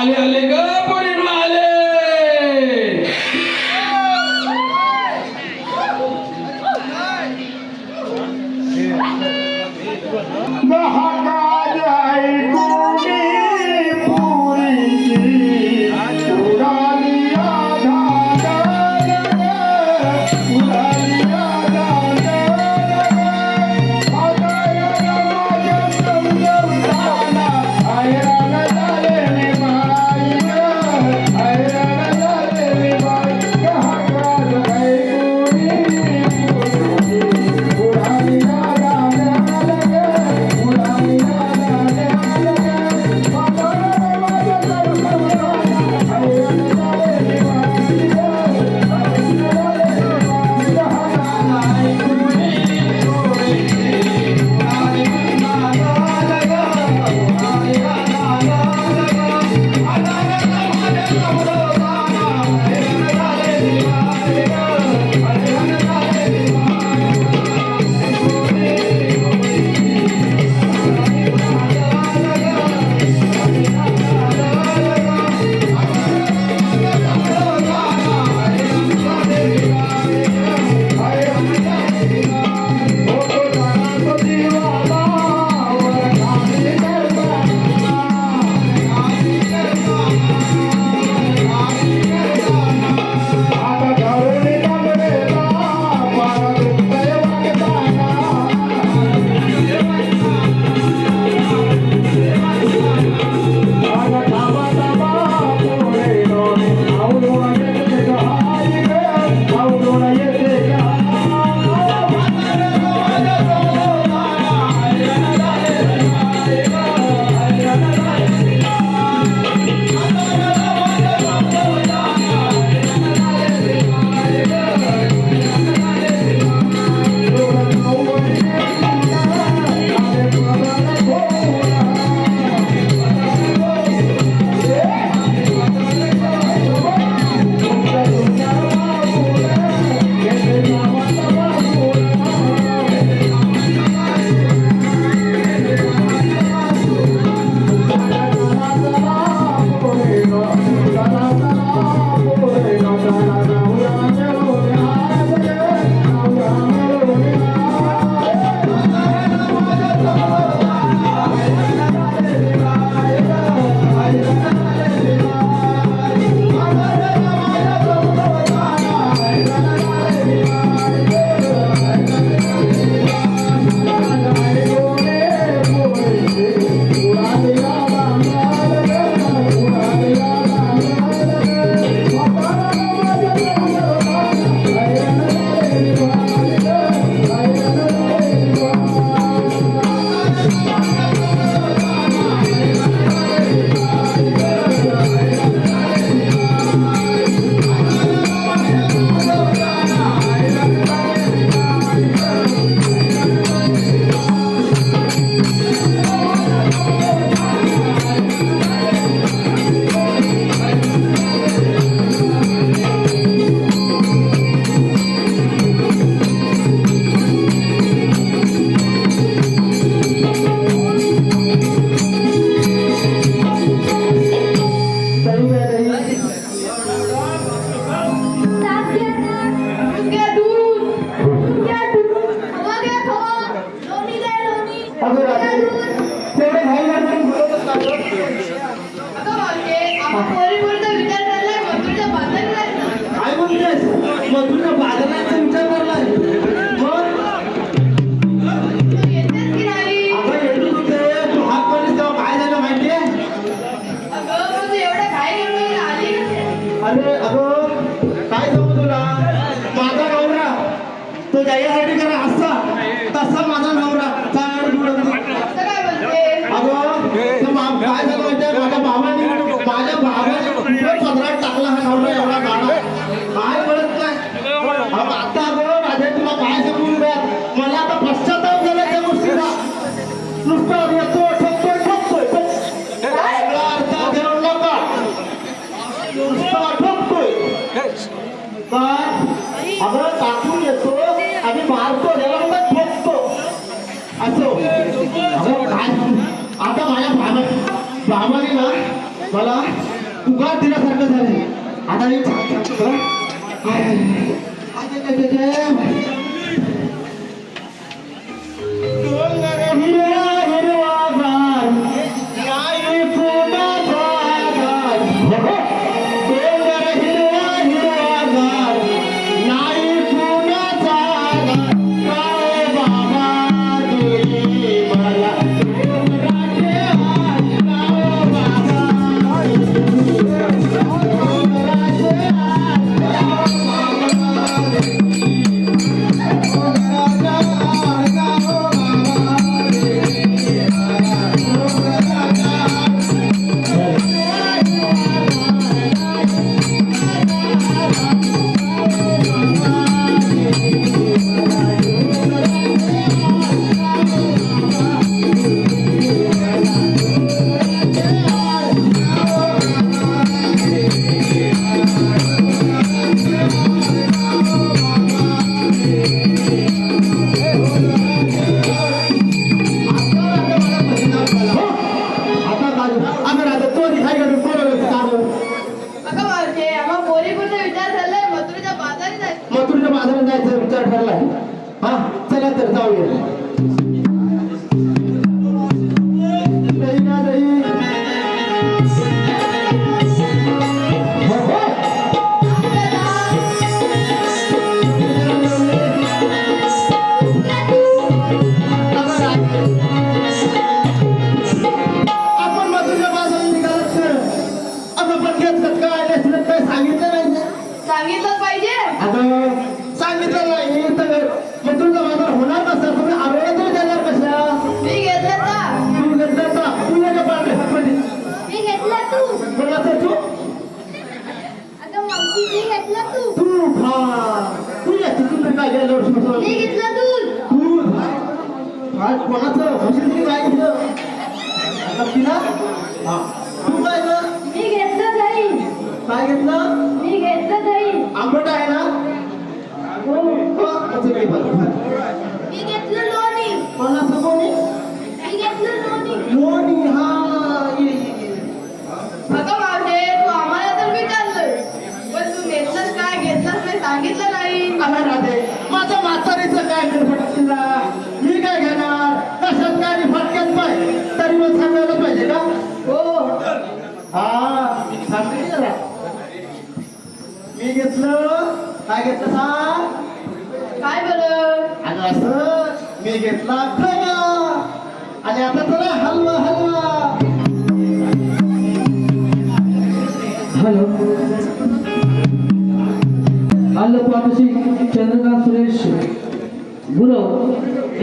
आले आले ग पोरीनो आले. त्याच्यासाठी जरा असा तसा माझा नवरा चाड जुडत काय झालं माहिती माझ्या भावाने पदरात टाकला हा नवरा एवढा गाडा काय कळत नाही आता राजा तुला काय सांगून द्या मला आता पश्चाताप झाला त्या गोष्टीचा नुसतं येतो ठोकतोय ठोकतोय अर्थ घेऊन नका नुसतं ठोकतोय काय अगं टाकून येतो आणि मारतो त्याला म्हणतात ठोकतो असो अगं काय आता माझ्या भावाने ना मला उगाच दिल्यासारखं झालंय. आता मी सांगतो बरं. डोंगर हिरवा हिरवागार, नाही कुणाचा आधार. डोंगर हिरवा हिरवागार, नाही कुणाचा आधार. काय बाबा दिली मला डोंगराचे हात, काय बाबा दिली डोंगराचे हात, काय बाबा दिली डोंगराचे हात, काय बाबा दिली डोंगराचे हात. आता काय आम्ही राहतो तो दिखाई करून कोण काढू. अगं मावशे, आम्हा पोरीपूरचा विचार झालाय मथुरेच्या बाजारी जायचं. मथुरेच्या बाजारात जायचा विचार ठरलाय. हा चला तर जाऊया. दही ना दही. हो, हो. आपण मथुरेच्या बाजारात निघालात तर आपण पण घेतलं काय नसलं काय सांगितलं नाही ना. सांगितलं पाहिजे. अगं सांगितलं नाही तर मथुरेचा बाजार होणार नसता. तुम्ही आरोग्य तरी देणार कशा. मी घेतलं का? तू घेतलं तर तू नका पाडले मध्ये. मी घेतलं तू. कोणाचं तू अगं मावशी, मी घेतलं तू. तू तू याची तू काय गेल्या वर्षी मी घेतलं दूध. तू काय कोणाचं म्हशीचं की काय घेतलं. आता तिला हा तू काय गं? मी घेतलं दही. काय घेतलं. मी घेतलं दही. आंबट आहे ना. हो. हो असं काही बरं. मी घेतलं लोणी. कोणाचं कोणी मी घेतलं लोणी. लोणी. हा ये, ये, ये. अगं मावशे, तू आम्हाला तर विचारलं, पण तू घेतलंस काय घेतलंस नाही सांगितलं नाही. काय राहते माझ्या म्हातारीचं काय गडबड तिला. मी काय घेणार कशात काय फटक्यात पाय तरी मग सांगायला पाहिजे का. हो. हा सांगते जरा. मी घेतलं काय घेतलं सांग. काय बरं? आणि असं मी घेतला खवा आणि आता चला हलवा हलवा. हॅलो आलं पाठशी चंद्रकांत सुरेश गुरव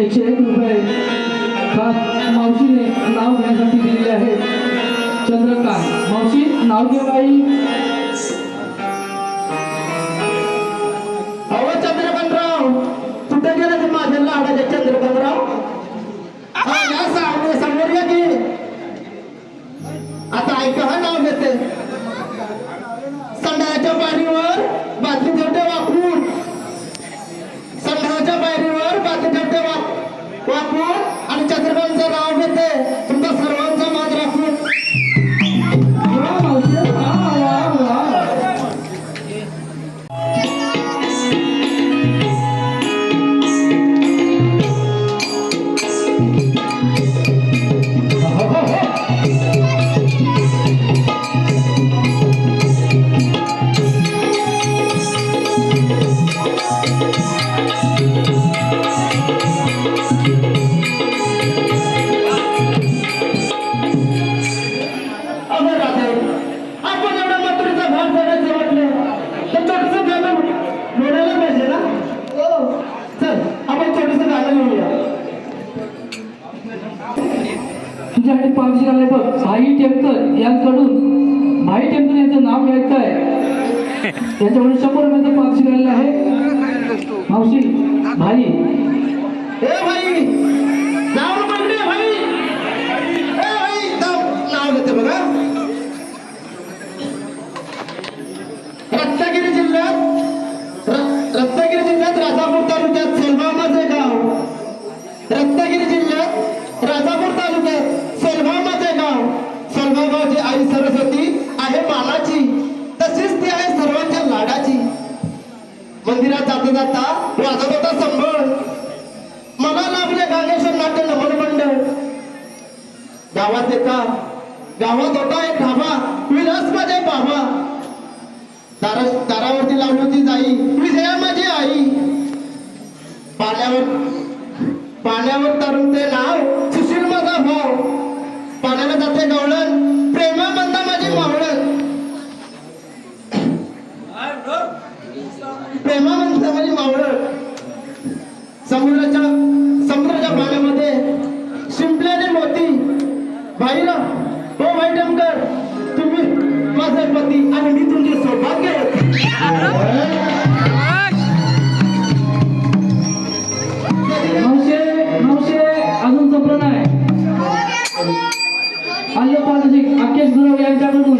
101 रुपये खास मावशीने नाव घेण्यासाठी दिलेले आहे. चंद्रकांत मावशी नाव घे बाई. अहो चंद्रकांतराव कुठे गेलं ते माझ्या लाडाचे चंद्रकांतराव. हा या सामने समोर या की. आता ऐका हा नाव घेते. संडाच्या पायरीवर बादली ठेवते वापरून. संडाच्या पायरीवर बादली ठेवते वापरून आणि चंद्रकांतचं नाव घेते तुमचा सर्वांचा मान राखून. वा मावशी वा वा वा. अमर राहते. आपण एवढा मथुरेचा भाग जगायचं म्हटलं तर छोटंसं गाणं म्हणायला पाहिजे ना. हो. चल आपण छोटंसं गाणं लिहूया. तुझ्यासाठी पावशी आलाय बघ. भाई टेमकर यांकडून. भाई टेमकर यांचं नाव घ्यायचं आहे. त्यांच्याकडून 100 रुपयाचं पावशी आलेलं आहे. मावशी भाई ए भाई नाव पकडे भाई. ए भाई नाव घेते बघा. रत्नागिरी जिल्ह्यात राजापूर तालुक्यात सेलगावमध्ये गाव. रत्नागिरी जिल्ह्यात राजापूर तालुक्यात सेलगावमध्ये गाव. सेलगाव गावची आई सरस्वती आहे मानाची, तशीच ती आहे सर्वांच्या लाडाची. मंदिरात जाता जाता वाजत होता संबळ, मला लाभले गाणेश्वर नाट्य नमन मंडळ. गावात होता एक ढाबा, विलास माझे बाबा. दारावरती लावली होती जाई, विजया माझी आई. पाण्यावर तरुण ते नाव, सुशील माझा भाव. पाण्याला जाते गवळण, प्रेमा मंदा माझी मावळण. प्रेमा मंदा माझी मावळण. समुद्राच्या पाण्यामध्ये शिंपल्याने मोती. भाईरा हो भाई डमकर, तुम्ही माझे पती आणि मी तुमचे सौभाग्य. मावशे अजून संपलं नाही. आलं पाहिजे अखेश गुरव यांच्याकडून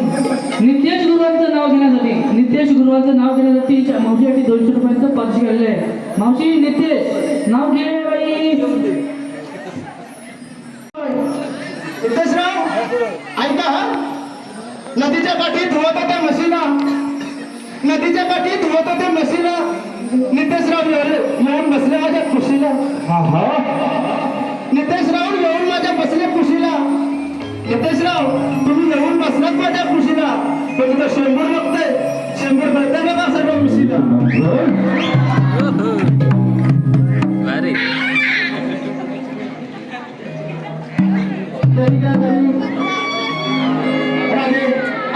नितेश गुरुवांचं नाव घेण्यासाठी मावशीसाठी 200 रुपयांचं पाचशे घ्यायला आहे. मावशी नितेश नाव घे बाई. नितेशराव ऐका हा, नदीच्या काठी धुवत होत्या म्हशीला. नितेशराव येऊन बसले माझ्या खुशीला. नितेशराव येऊन माझ्या बसले खुशीला. नितेशराव तुम्ही येऊन बसलात माझ्या खुशीला, पण तुझं शेंबूर बघतंय, शेंबूर बघतंय बघा सगळ्या खुशीला.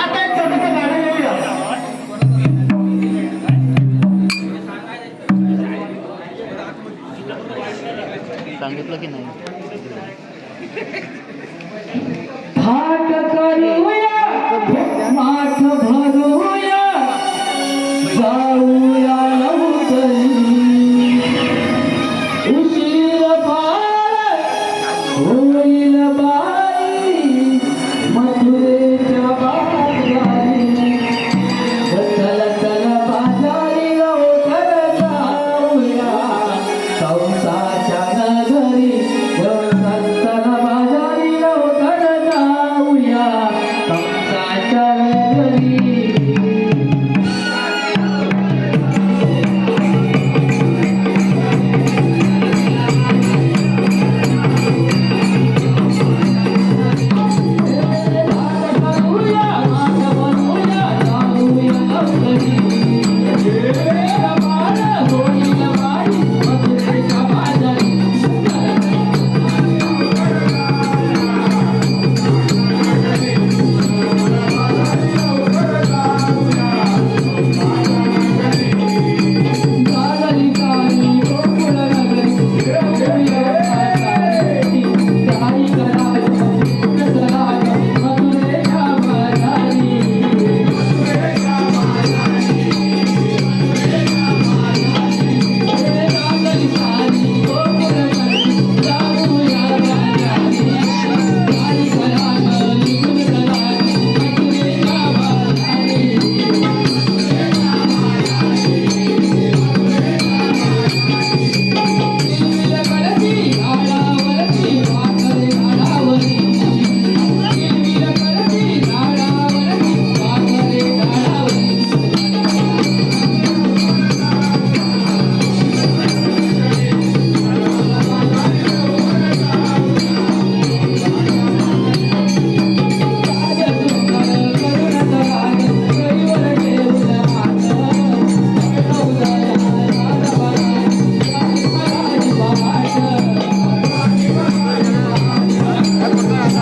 आता एक छोटंसं गाणं येऊया. सांगितलं की नाही थाट करूया माठ भरूया जाऊया लवकरी उशीर फार होईल बाई मथुरेच्या बाजारी चल चल बाजारी लवकर जाऊया कंसाच्या नगरी. चल बाजारी लवकर जाऊया कंसाच्या नगरी.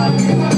Thank you.